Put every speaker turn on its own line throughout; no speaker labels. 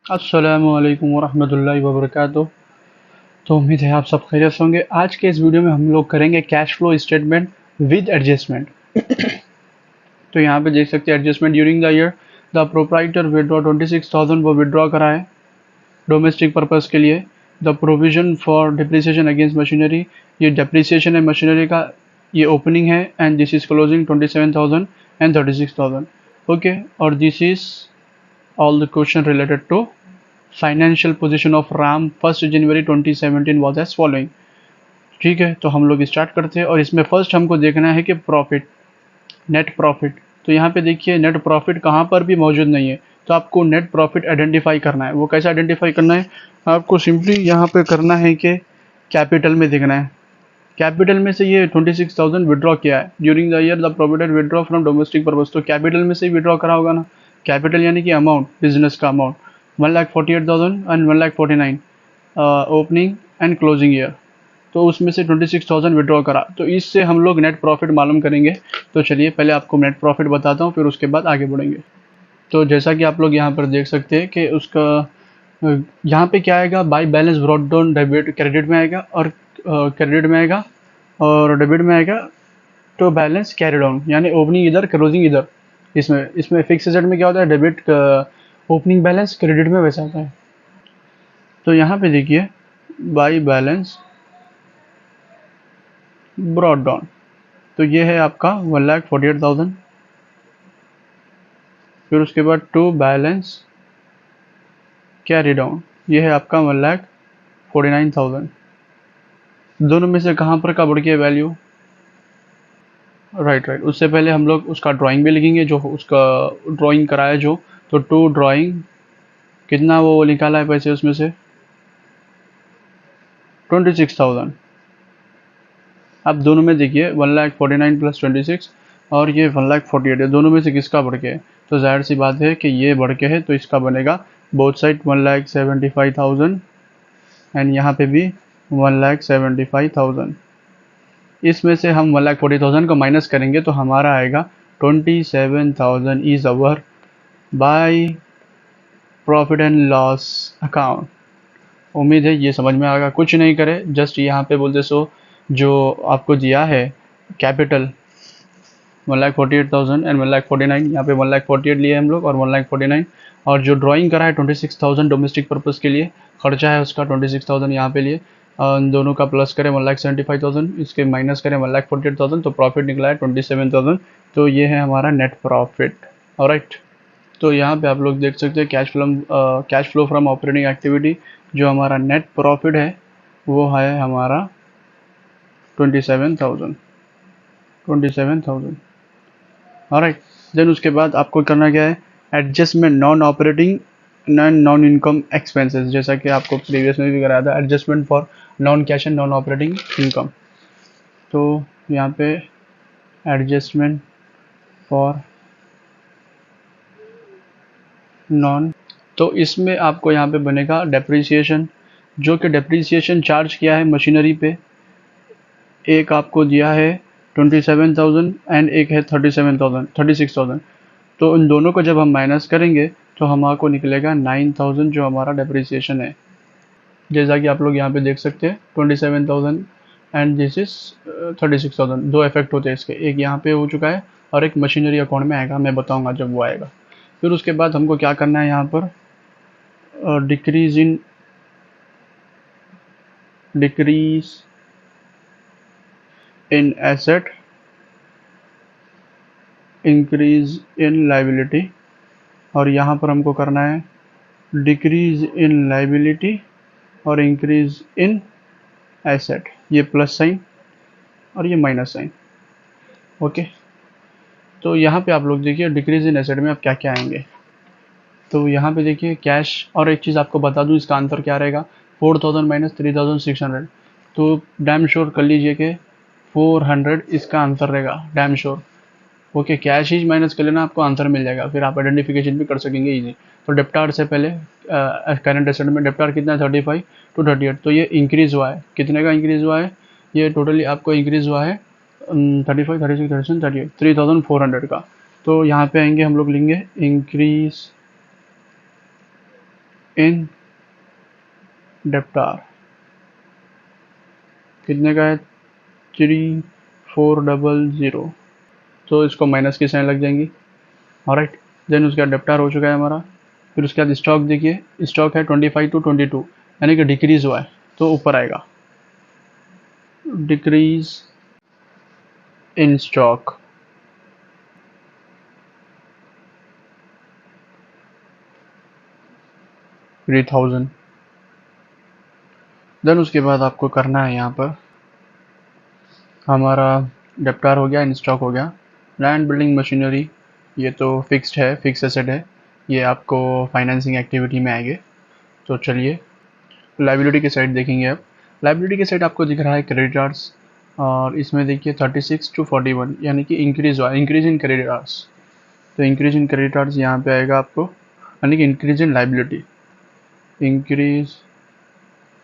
अस्सलामुअलैकुम वरहमतुल्लाहि वबरकातुह। तो उम्मीद है आप सब खैरियत से होंगे। आज के इस वीडियो में हम लोग करेंगे cash flow statement with adjustment. तो यहाँ पे देख सकते हैं adjustment during the year the proprietor withdraw 26,000 वो विदड्रॉ करा है डोमेस्टिक पर्पस के लिए। The provision for depreciation against machinery, ये डिप्रिसिएशन है मशीनरी का, ये ओपनिंग है and this is closing 27,000 and 36,000। Okay, और this is all the question related to financial position of Ram 1 January 2017 was as following. ठीक है, तो हम लोग स्टार्ट करते हैं और इसमें फर्स्ट हमको देखना है कि प्रॉफिट, नेट प्रॉफिट। तो यहाँ पे देखिए नेट प्रॉफिट कहाँ पर भी मौजूद नहीं है, तो आपको नेट प्रॉफिट आइडेंटिफाई करना है। वो कैसे आइडेंटिफाई करना है, आपको सिंपली यहाँ पे करना है कि कैपिटल में देखना है। कैपिटल में से ये 26,000 विड्रॉ किया है during the year the provident withdraw from domestic purpose, तो कैपिटल में से विड्रॉ करा होगा ना। कैपिटल यानी कि अमाउंट, बिजनेस का amount 1,48,000 and 1,49,000 opening and closing year, तो उसमें से 26,000 विड्रॉ करा, तो इससे हम लोग नेट प्रॉफिट मालूम करेंगे। तो चलिए पहले आपको नेट प्रॉफिट बताता हूँ, फिर उसके बाद आगे बढ़ेंगे। तो जैसा कि आप लोग यहाँ पर देख सकते हैं कि उसका यहाँ पे क्या आएगा, by balance brought down debit credit में आएगा, और क्रेडिट में आएगा और डेबिट में आएगा। तो बैलेंस कैरी डाउन यानी ओपनिंग इधर क्लोजिंग इधर। इसमें फिक्स एसेट में क्या होता है, डेबिट ओपनिंग बैलेंस, क्रेडिट में वैसा होता है। तो यहाँ पे देखिए बाई बैलेंस ब्रॉट डाउन, तो ये है आपका 1,48,000। फिर उसके बाद टू बैलेंस कैरी डाउन, ये है आपका 1,49,000। दोनों में से कहाँ पर का बढ़ गया वैल्यू, राइट। उससे पहले हम लोग उसका ड्राइंग भी लिखेंगे, जो उसका ड्राइंग कराया जो, तो टू ड्राइंग कितना वो निकाला है पैसे उसमें से 26,000। अब दोनों में देखिए 1,49,000 प्लस 26 और ये 1,48,000 है, दोनों में से किसका बढ़ के है, तो जाहिर सी बात है कि ये बढ़ के है, तो इसका बनेगा बोथ साइड 1,75,000 एंड यहाँ पे भी 1,75,000। इसमें से हम 1,40,000 को माइनस करेंगे तो हमारा आएगा 27,000 is our by profit and loss account. उम्मीद है ये समझ में आएगा। कुछ नहीं करे, जस्ट यहाँ पे बोलते सो जो आपको दिया है कैपिटल 1,48,000 एंड 1,49,000, यहाँ पे 1,48,000 लिए हम लोग और 1,49,000, और जो ड्राइंग करा है 26,000 डोमेस्टिक पर्पज़ के लिए, खर्चा है उसका 26,000 यहाँ पे लिए, दोनों का प्लस करें 1,75,000, इसके माइनस करें 1,48,000, तो प्रॉफिट निकला है 27,000। तो ये है हमारा नेट प्रॉफिट। ऑलराइट, तो यहाँ पे आप लोग देख सकते हैं cash flow from operating activity, जो हमारा नेट प्रॉफिट है वो है हमारा 27,000। ऑलराइट, देन उसके बाद आपको करना क्या है, adjustment non operating non income expenses, जैसा कि आपको प्रीवियस में भी कराया था, adjustment for non cash and non operating income. तो यहाँ पे एडजस्टमेंट फॉर नॉन, तो इसमें आपको यहाँ पे बनेगा डेप्रिसिएशन, जो कि डेप्रिसिएशन चार्ज किया है मशीनरी पे, एक आपको दिया है 27,000 एंड एक है 36,000। तो इन दोनों को जब हम माइनस करेंगे तो हमारे निकलेगा 9,000 जो हमारा डेप्रिसिएशन है। जैसा कि आप लोग यहाँ पे देख सकते हैं 27,000 एंड दिस इज 36,000। दो इफेक्ट होते हैं इसके, एक यहाँ पे हो चुका है और एक मशीनरी अकाउंट में आएगा, मैं बताऊंगा जब वो आएगा। फिर उसके बाद हमको क्या करना है, यहाँ पर decrease in asset, increase in liability, और यहाँ पर हमको करना है डिक्रीज इन लाइबिलिटी और इंक्रीज इन एसेट, ये प्लस साइन और ये माइनस साइन। ओके, तो यहाँ पे आप लोग देखिए डिक्रीज इन एसेट में आप क्या क्या आएंगे। तो यहाँ पे देखिए कैश, और एक चीज़ आपको बता दूँ इसका आंसर क्या रहेगा, 4,000 माइनस 3,600, तो डैम श्योर कर लीजिए कि 400 इसका आंसर रहेगा, डैम श्योर। ओके, कैश ही माइनस कर लेना, आपको आंसर मिल जाएगा, फिर आप आइडेंटिफिकेशन भी कर सकेंगे इजी। तो डेप्टार से पहले करंट एसेट में डेप्टार कितना है 35 to 38, तो ये इंक्रीज हुआ है, कितने का इंक्रीज हुआ है, ये टोटली आपको इंक्रीज हुआ है 35, 36, 37, 38, 3,400 का। तो यहाँ पे आएंगे हम लोग लेंगे इंक्रीज इन डेप्टार कितने का है 3400, तो इसको माइनस की साइन लग जाएंगी। ऑलराइट, देन उसका डेप्टार हो चुका है हमारा। फिर उसके बाद स्टॉक देखिए, स्टॉक है 25 to 22, यानी कि डिक्रीज हुआ है तो ऊपर आएगा, डिक्रीज इन स्टॉक। $3,000। देन उसके बाद आपको करना है यहाँ पर, हमारा डेप्टार हो गया, इन स्टॉक हो गया। लैंड बिल्डिंग मशीनरी ये तो फिक्स्ड है, फिक्स एसेट है, ये आपको फाइनेंसिंग एक्टिविटी में आएंगे। तो चलिए लाइबिलिटी की साइड देखेंगे अब। लाइबिलिटी की साइड आपको दिख रहा है क्रेडिटर्स, और इसमें देखिए 36 to 41, यानी कि इंक्रीज हुआ, इंक्रीज इन क्रेडिटर्स। तो इंक्रीज इन क्रेडिटर्स यहाँ पे आएगा आपको, यानी कि increase in liability, increase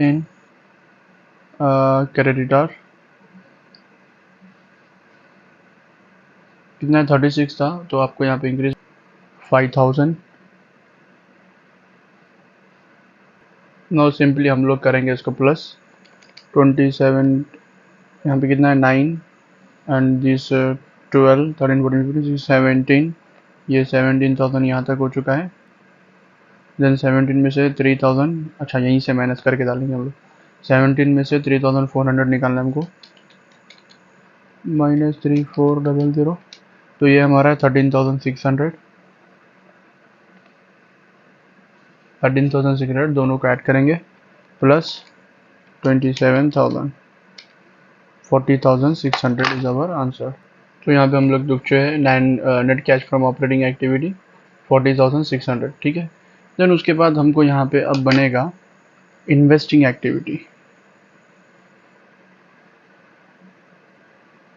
in creditor कितना 36 था, तो आपको यहाँ पे इंक्रीज 5,000। नो सिंपली हम लोग करेंगे इसको प्लस 27, यहाँ पे कितना है 9, एंड दिस 12, 13, 14, 15, 17, ये 17,000 यहाँ तक हो चुका है। देन 17 में से 3,000, अच्छा यहीं से माइनस करके डालेंगे हम लोग। 17 में से 3,400 निकालना है हमको, -3400, तो ये हमारा 13,600, 13,600 दोनों को ऐड करेंगे, प्लस 27,000, 40,600 इज अवर आंसर। तो यहाँ पे हम लोग लिख चुके हैं net cash from operating activity 40,600, ठीक है। देन उसके बाद हमको यहाँ पे अब बनेगा investing activity,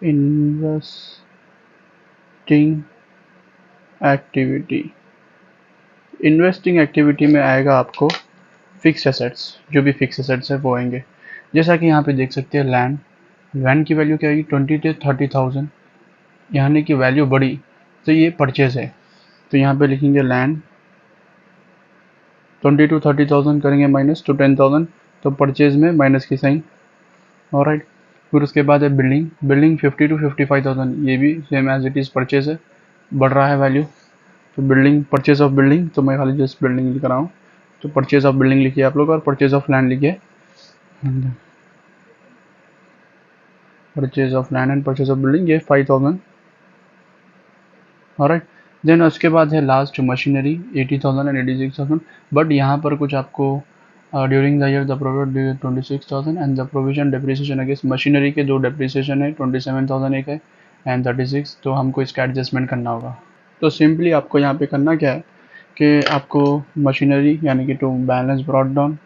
investing activity. Investing activity में आएगा आपको फिक्स एसेट्स, जो भी फिक्स एसेट्स है वो आएंगे। जैसा कि यहाँ पे देख सकते हैं लैंड, लैंड की वैल्यू क्या आएगी 20 to 30,000, यानी कि वैल्यू बढ़ी तो ये परचेज है। तो यहाँ पे लिखेंगे लैंड 20 to 30,000 करेंगे माइनस टू 10,000, तो परचेज में माइनस की साइन। ऑलराइट, फिर उसके बाद है बिल्डिंग, बिल्डिंग 50 to 55,000, ये भी same as it is purchase है, बढ़ रहा है वैल्यू। तो बिल्डिंग, परचेज ऑफ बिल्डिंग, तो मैं खाली जस्ट बिल्डिंग लिख रहा हूँ, तो परचेज ऑफ बिल्डिंग लिखिए आप लोग, और परचेज ऑफ लैंड लिखिए, purchase of land and purchase of building, ये 5,000। ऑलराइट, देन उसके बाद है लास्ट मशीनरी 80,000 एंड 86,000, बट यहाँ पर कुछ आपको during the year the product 26,000 and the provision depreciation against machinery के दो डेप्रिसिएशन है, 27,000 एक है एंड 36, तो हमको इसका एडजस्टमेंट करना होगा। तो सिंपली आपको यहाँ पे करना क्या है कि आपको मशीनरी यानी कि टू बैलेंस ब्रॉट डाउन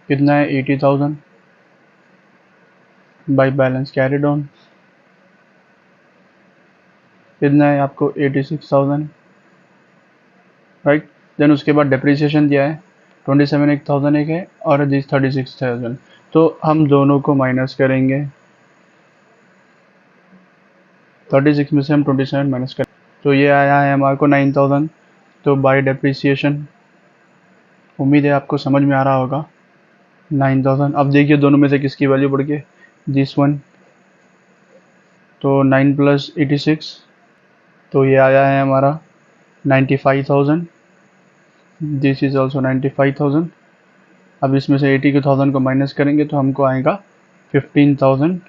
कितना है 80,000 बाई बैलेंस कैरी डाउन कितना है आपको 86,000, राइट। देन उसके बाद डेप्रिसिएशन दिया है 27,000 एक है और दिस 36,000, तो हम दोनों को माइनस करेंगे, 36 में से हम 27 माइनस करें, तो ये आया है हमारे को 9,000। तो बाय डेप्रिसिएशन, उम्मीद है आपको समझ में आ रहा होगा, 9,000। अब देखिए दोनों में से किसकी वैल्यू बढ़ गई, दिस वन, तो 9 + 86, तो ये आया है हमारा 95,000, दिस इज ऑल्सो 95,000। अब इसमें से 80,000 को माइनस करेंगे तो हमको आएगा 15,000,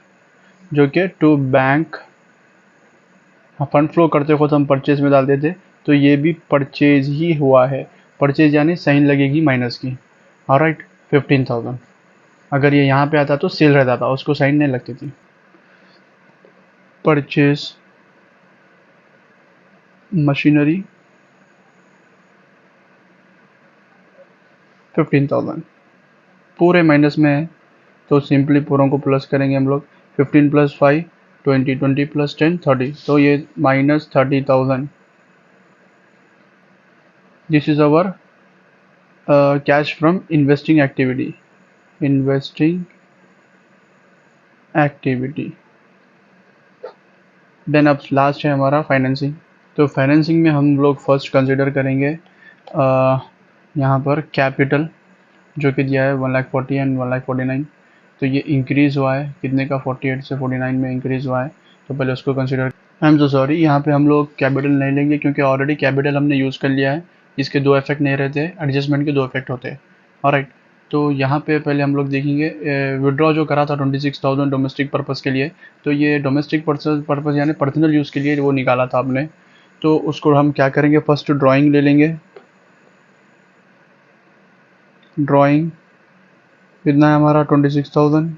जो कि टू बैंक फंड फ्लो करते वक्त हम परचेज में डाल देते, तो ये भी परचेज ही हुआ है, परचेज यानी साइन लगेगी माइनस की। ऑलराइट, 15,000। अगर ये यहाँ पे आता तो सेल रहता था, उसको साइन नहीं लगती थी। परचेज मशीनरी 15,000 पूरे माइनस में है, तो सिंपली पूरों को प्लस करेंगे हम लोग, 15 + 5 20, 20 + 10 30, तो ये -30,000। This is our cash from investing activity, investing activity. Then अब लास्ट है हमारा फाइनेंसिंग। तो फाइनेंसिंग में हम लोग फर्स्ट कंसिडर करेंगे यहाँ पर कैपिटल जो कि दिया है 1,40,000 एंड 1,49,000, तो ये इंक्रीज़ हुआ है कितने का, 48 से 49 में इंक्रीज़ हुआ है, तो पहले उसको consider. I am so sorry, यहाँ पे हम लोग कैपिटल नहीं लेंगे क्योंकि ऑलरेडी कैपिटल हमने यूज़ कर लिया है, इसके दो इफेक्ट नहीं रहते, एडजस्टमेंट के दो इफेक्ट होते हैं। ऑलराइट, तो यहाँ पे पहले हम लोग देखेंगे विड्रॉ जो करा था 26,000 डोमेस्टिक पर्पज़ के लिए, तो ये डोमेस्टिक पर्पज़ यानी पर्सनल यूज़ के लिए वो निकाला था आपने, तो उसको हम क्या करेंगे, फर्स्ट ड्राइंग ले लेंगे। ड्राइंग कितना है हमारा, 26,000।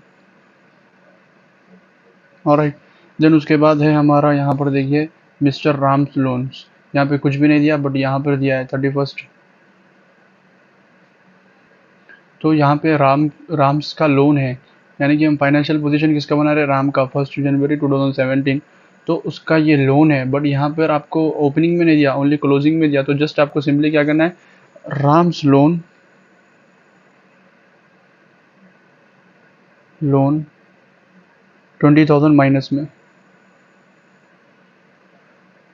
ऑलराइट, देन उसके बाद है हमारा यहाँ पर देखिए मिस्टर राम्स लोन्स, यहाँ पे कुछ भी नहीं दिया बट यहाँ पर दिया है 31st, तो यहाँ पे राम्स का लोन है, यानी कि हम फाइनेंशियल पोजीशन किसका बना रहे हैं, राम का, 1 जनवरी 2017, तो उसका ये लोन है, बट यहाँ पर आपको ओपनिंग में नहीं दिया, ओनली क्लोजिंग में दिया, तो जस्ट आपको सिंपली क्या करना है, राम्स लोन 20,000 माइनस में।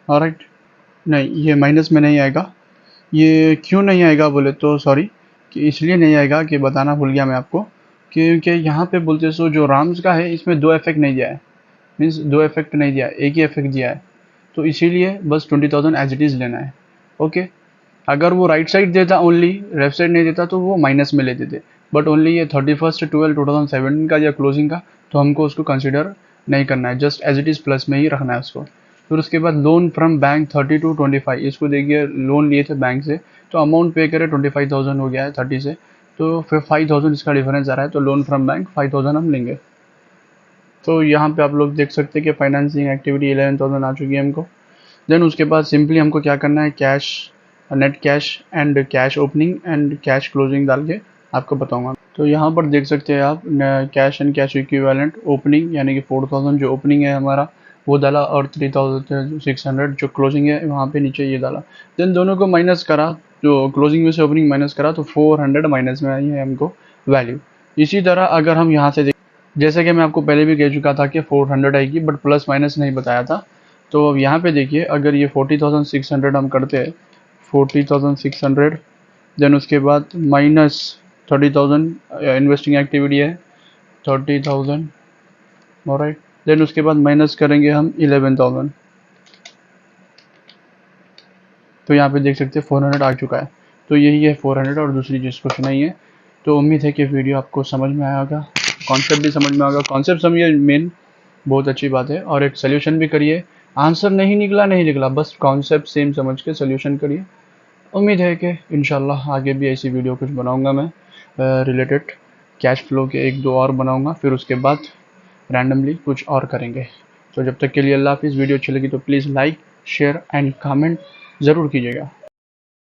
ऑलराइट, नहीं ये माइनस में नहीं आएगा, ये क्यों नहीं आएगा बोले तो सॉरी, कि इसलिए नहीं आएगा कि बताना भूल गया मैं आपको, क्योंकि यहाँ पे बोलते सो जो राम्स का है इसमें दो इफेक्ट नहीं दिया है, मीन्स दो इफेक्ट नहीं दिया है, एक ही इफेक्ट दिया है, तो इसीलिए बस 20,000 एज इट इज़ लेना है। ओके, अगर वो राइट साइड देता ओनली, लेफ्ट साइड नहीं देता तो वो माइनस में लेते थे, बट ओनली ये 31/12/2017 का या क्लोजिंग का, तो हमको उसको कंसिडर नहीं करना है, just as it is plus में ही रखना है उसको। फिर उसके बाद लोन फ्रॉम बैंक 30 to 25, इसको देखिए लोन लिए थे बैंक से, तो अमाउंट पे करे 25,000 हो गया है 30 से, तो फिर 5,000 इसका डिफरेंस आ रहा है, तो लोन फ्रॉम बैंक 5,000 हम लेंगे। तो यहाँ पे आप लोग देख सकते हैं कि फाइनेंसिंग एक्टिविटी 11,000 आ चुकी है हमको। देन उसके बाद सिंपली हमको क्या करना है, cash, net cash and cash opening and cash closing डाल के आपको बताऊंगा। तो यहाँ पर देख सकते हैं आप cash and cash equivalent opening, यानी कि 4,000 जो ओपनिंग है हमारा वो डाला, और 3,600 जो क्लोजिंग है वहाँ पे नीचे ये डाला। देन दोनों को माइनस करा, जो क्लोजिंग में से ओपनिंग माइनस करा, तो 400 माइनस में आई है हमको वैल्यू। इसी तरह अगर हम यहाँ से जैसे कि मैं आपको पहले भी कह चुका था कि 400 आएगी, बट प्लस माइनस नहीं बताया था, तो अब यहाँ पे देखिए अगर ये 40,600 हम करते हैं, 40,600, देन उसके बाद माइनस 30,000 इन्वेस्टिंग एक्टिविटी है 30,000, ऑलराइट, देन उसके बाद माइनस करेंगे हम 11,000, तो यहाँ पे देख सकते हैं 400 आ चुका है, तो यही है 400 और दूसरी चीज़ कुछ नहीं है। तो उम्मीद है कि वीडियो आपको समझ में आया होगा, कॉन्सेप्ट भी समझ में आएगा, कॉन्सेप्ट समझिए मेन, बहुत अच्छी बात है, और एक सोल्यूशन भी करिए, आंसर नहीं निकला, बस कॉन्सेप्ट सेम समझ के सोल्यूशन करिए। उम्मीद है कि इंशाल्लाह आगे भी ऐसी वीडियो कुछ बनाऊंगा मैं रिलेटेड कैश फ्लो के, एक दो और बनाऊंगा, फिर उसके बाद रैंडमली कुछ और करेंगे। तो जब तक के लिए अल्लाह हाफिज़। वीडियो अच्छी लगी तो please like, share and comment ज़रूर कीजिएगा।